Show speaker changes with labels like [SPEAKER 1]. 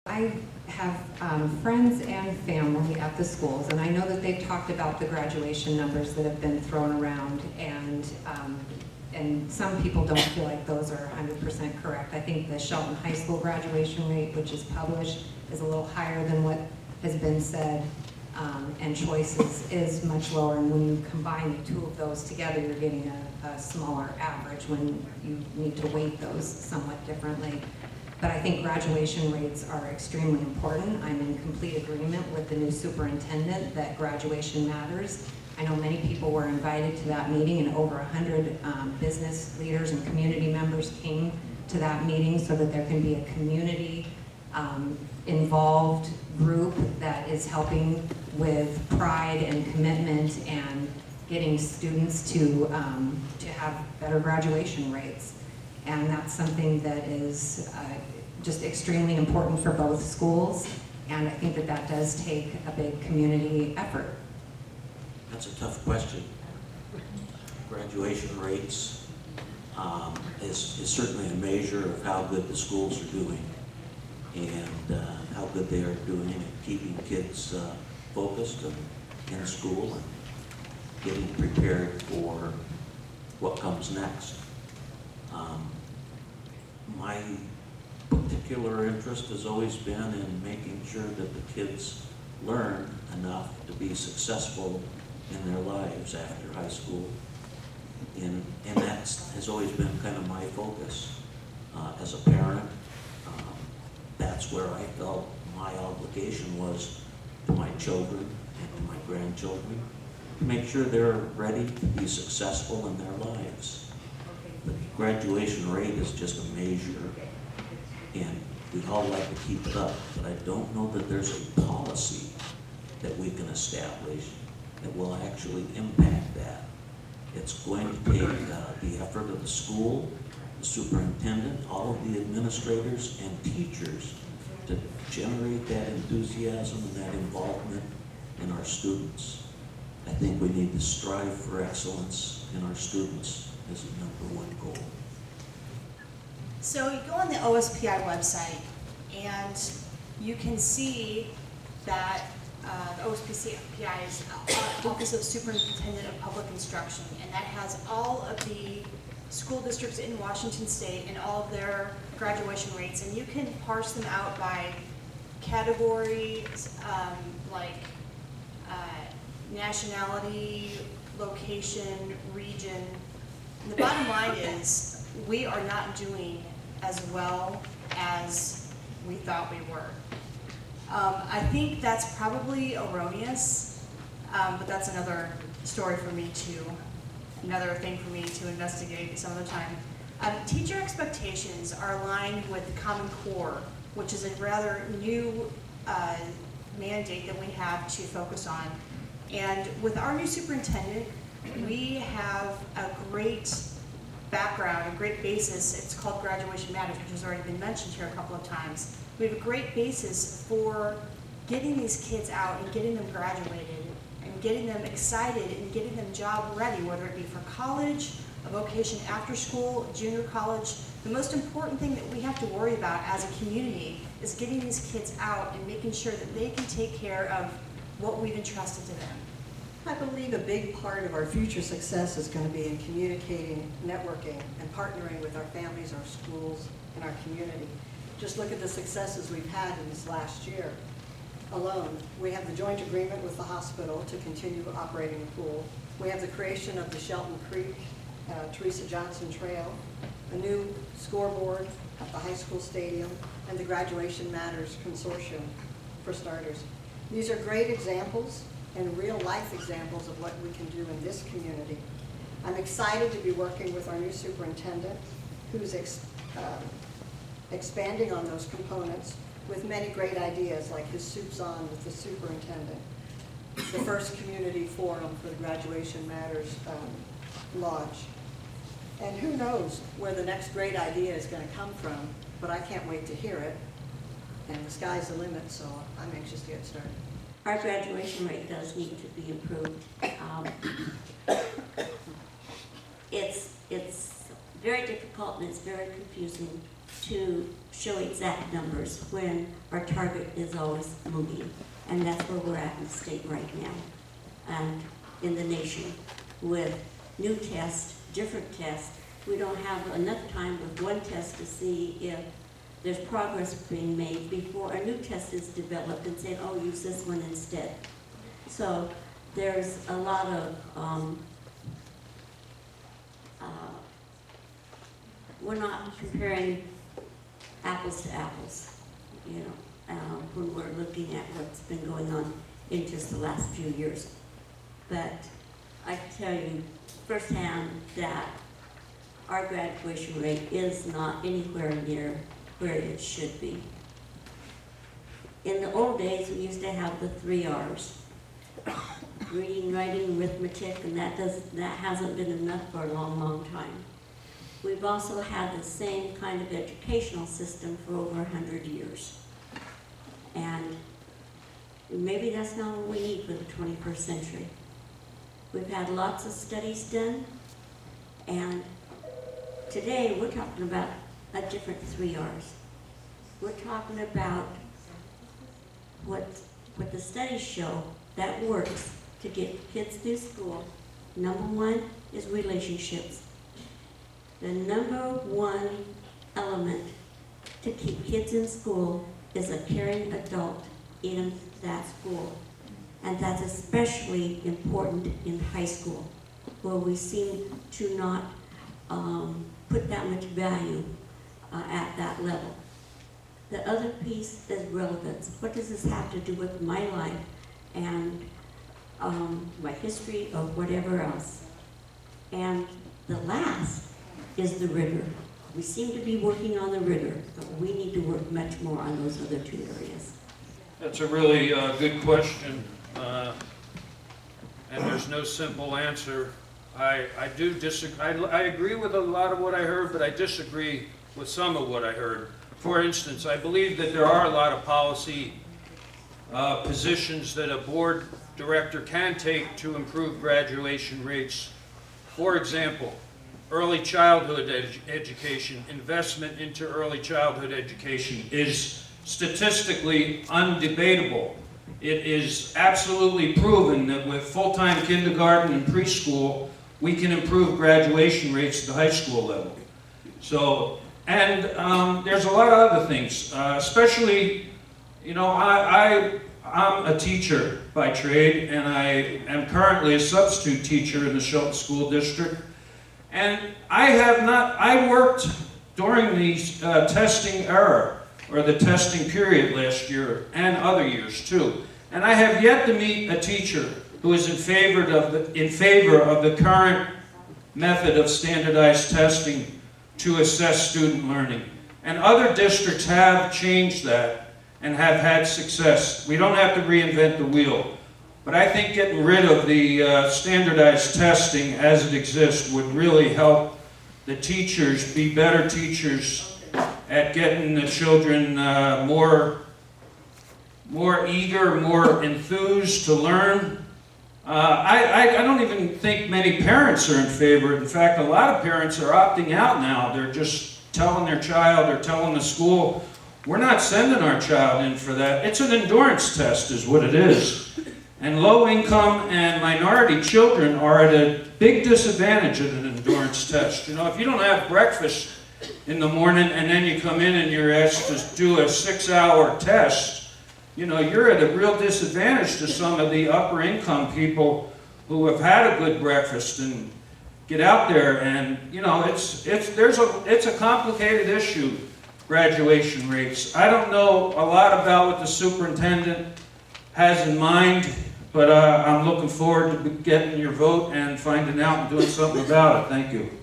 [SPEAKER 1] I have friends and family at the schools, and I know that they've talked about the graduation numbers that have been thrown around, and some people don't feel like those are 100% correct. I think the Shelton High School graduation rate, which is published, is a little higher than what has been said, and Choices is much lower, and when you combine the two of those together, you're getting a smaller average when you need to weight those somewhat differently. But I think graduation rates are extremely important. I'm in complete agreement with the new superintendent that graduation matters. I know many people were invited to that meeting, and over 100 business leaders and community members came to that meeting so that there can be a community involved group that is helping with pride and commitment and getting students to have better graduation rates. And that's something that is just extremely important for both schools, and I think that that does take a big community effort.
[SPEAKER 2] That's a tough question. Graduation rates is certainly a measure of how good the schools are doing and how good they are doing at keeping kids focused and in school and getting prepared for what comes next. My particular interest has always been in making sure that the kids learn enough to be successful in their lives after high school. And that has always been kind of my focus. As a parent, that's where I felt my obligation was to my children and to my grandchildren, to make sure they're ready to be successful in their lives. The graduation rate is just a measure, and we all like to keep it up, but I don't know that there's a policy that we can establish that will actually impact that. It's going to take the effort of the school, the superintendent, all of the administrators and teachers to generate that enthusiasm and that involvement in our students. I think we need to strive for excellence in our students as a number one goal.
[SPEAKER 3] So you go on the OSPI website and you can see that the OSPI is Office of Superintendent of Public Instruction, and that has all of the school districts in Washington State and all of their graduation rates, and you can parse them out by categories like nationality, location, region. And the bottom line is we are not doing as well as we thought we were. I think that's probably erroneous, but that's another story for me another thing for me to investigate some other time. Teacher expectations are aligned with the Common Core, which is a rather new mandate that we have to focus on. And with our new superintendent, we have a great background, a great basis. It's called Graduation Matters, which has already been mentioned here a couple of times. We have a great basis for getting these kids out and getting them graduated and getting them excited and getting them job ready, whether it be for college, a vocation after school, junior college. The most important thing that we have to worry about as a community is getting these kids out and making sure that they can take care of what we've entrusted to them.
[SPEAKER 4] I believe a big part of our future success is going to be in communicating, networking, and partnering with our families, our schools, and our community. Just look at the successes we've had in this last year alone. We have the joint agreement with the hospital to continue operating the pool. We have the creation of the Shelton Creek, Teresa Johnson Trail, a new scoreboard at the high school stadium, and the Graduation Matters Consortium, for starters. These are great examples and real-life examples of what we can do in this community. I'm excited to be working with our new superintendent, who's expanding on those components with many great ideas, like his Soups On with the superintendent, the first community forum for the Graduation Matters Lodge. And who knows where the next great idea is going to come from, but I can't wait to hear it. And the sky's the limit, so I'm anxious to get started.
[SPEAKER 5] Our graduation rate does need to be improved. It's very difficult and it's very confusing to show exact numbers when our target is always moving. And that's where we're at in the state right now and in the nation with new tests, different tests. We don't have enough time with one test to see if there's progress being made before a new test is developed and said, oh, use this one instead. So there's a lot of, we're not comparing apples to apples, you know, when we're looking at what's been going on in just the last few years. But I can tell you firsthand that our graduation rate is not anywhere near where it should be. In the old days, we used to have the 3 R's. Reading, writing, arithmetic, and that hasn't been enough for a long, long time. We've also had the same kind of educational system for over 100 years. And maybe that's not what we need for the 21st century. We've had lots of studies done, and today we're talking about a different 3 R's. We're talking about what the studies show that works to get kids through school. Number 1 is relationships. The number 1 element to keep kids in school is a caring adult in that school. And that's especially important in high school, where we seem to not put that much value at that level. The other piece is relevance. What does this have to do with my life and my history or whatever else? And the last is the rigor. We seem to be working on the rigor, but we need to work much more on those other 2 areas.
[SPEAKER 6] That's a really good question, and there's no simple answer. I do disagree. I agree with a lot of what I heard, but I disagree with some of what I heard. For instance, I believe that there are a lot of policy positions that a board director can take to improve graduation rates. For example, early childhood education, investment into early childhood education is statistically undebatable. It is absolutely proven that with full-time kindergarten and preschool, we can improve graduation rates at the high school level. So, and there's a lot of other things, especially, you know, I'm a teacher by trade, and I am currently a substitute teacher in the Shelton School District. And I worked during the testing era, or the testing period last year, and other years too. And I have yet to meet a teacher who is in favor of the current method of standardized testing to assess student learning. And other districts have changed that and have had success. We don't have to reinvent the wheel. But I think getting rid of the standardized testing as it exists would really help the teachers be better teachers at getting the children more eager, more enthused to learn. I don't even think many parents are in favor. In fact, a lot of parents are opting out now. They're just telling their child or telling the school, we're not sending our child in for that. It's an endurance test is what it is. And low-income and minority children are at a big disadvantage at an endurance test. You know, if you don't have breakfast in the morning and then you come in and you're asked to do a 6-hour test, you know, you're at a real disadvantage to some of the upper-income people who have had a good breakfast and get out there. And, you know, it's a complicated issue, graduation rates. I don't know a lot about what the superintendent has in mind, but I'm looking forward to getting your vote and finding out and doing something about it. Thank you.